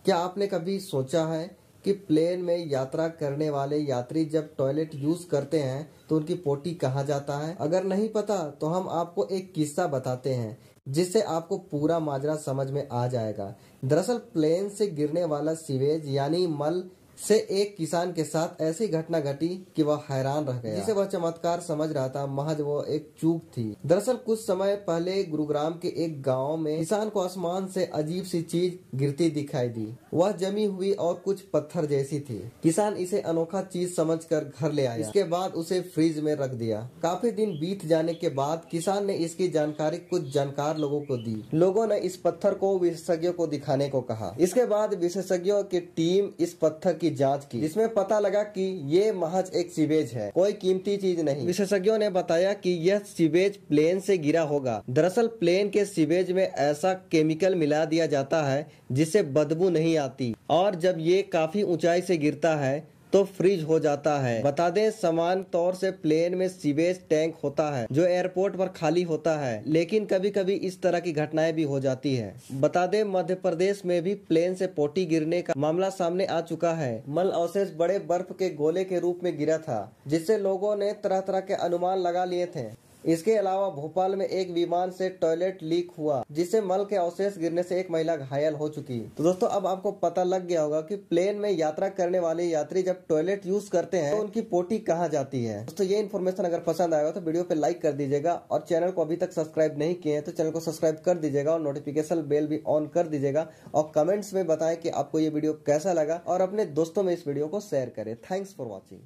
क्या आपने कभी सोचा है कि प्लेन में यात्रा करने वाले यात्री जब टॉयलेट यूज करते हैं तो उनकी पोटी कहाँ जाता है? अगर नहीं पता तो हम आपको एक किस्सा बताते हैं जिससे आपको पूरा माजरा समझ में आ जाएगा। दरअसल प्लेन से गिरने वाला सीवेज यानी मल से एक किसान के साथ ऐसी घटना घटी कि वह हैरान रह गया। जिसे वह चमत्कार समझ रहा था, महज वो एक चूक थी। दरअसल कुछ समय पहले गुरुग्राम के एक गांव में किसान को आसमान से अजीब सी चीज गिरती दिखाई दी। वह जमी हुई और कुछ पत्थर जैसी थी। किसान इसे अनोखा चीज समझकर घर ले आया। इसके बाद उसे फ्रिज में रख दिया। काफी दिन बीत जाने के बाद किसान ने इसकी जानकारी कुछ जानकार लोगों को दी। लोगों ने इस पत्थर को विशेषज्ञों को दिखाने को कहा। इसके बाद विशेषज्ञों की टीम इस पत्थर की जांच की, जिसमें पता लगा कि ये महज एक सीवेज है, कोई कीमती चीज नहीं। विशेषज्ञों ने बताया कि यह सीवेज प्लेन से गिरा होगा। दरअसल प्लेन के सीवेज में ऐसा केमिकल मिला दिया जाता है जिससे बदबू नहीं आती और जब ये काफी ऊंचाई से गिरता है तो फ्रीज हो जाता है। बता दें, सामान्य तौर से प्लेन में सीवेज टैंक होता है जो एयरपोर्ट पर खाली होता है, लेकिन कभी कभी इस तरह की घटनाएं भी हो जाती है। बता दें, मध्य प्रदेश में भी प्लेन से पोटी गिरने का मामला सामने आ चुका है। मल अवशेष बड़े बर्फ के गोले के रूप में गिरा था, जिससे लोगों ने तरह तरह के अनुमान लगा लिए थे। इसके अलावा भोपाल में एक विमान से टॉयलेट लीक हुआ, जिससे मल के अवशेष गिरने से एक महिला घायल हो चुकी। तो दोस्तों, अब आपको पता लग गया होगा कि प्लेन में यात्रा करने वाले यात्री जब टॉयलेट यूज करते हैं तो उनकी पोटी कहाँ जाती है। दोस्तों, ये इन्फॉर्मेशन अगर पसंद आएगा तो वीडियो पे लाइक कर दीजिएगा और चैनल को अभी तक सब्सक्राइब नहीं किए हैं तो चैनल को सब्सक्राइब कर दीजिएगा और नोटिफिकेशन बेल भी ऑन कर दीजिएगा और कमेंट्स में बताएं कि आपको ये वीडियो कैसा लगा और अपने दोस्तों में इस वीडियो को शेयर करें। Thanks for watching.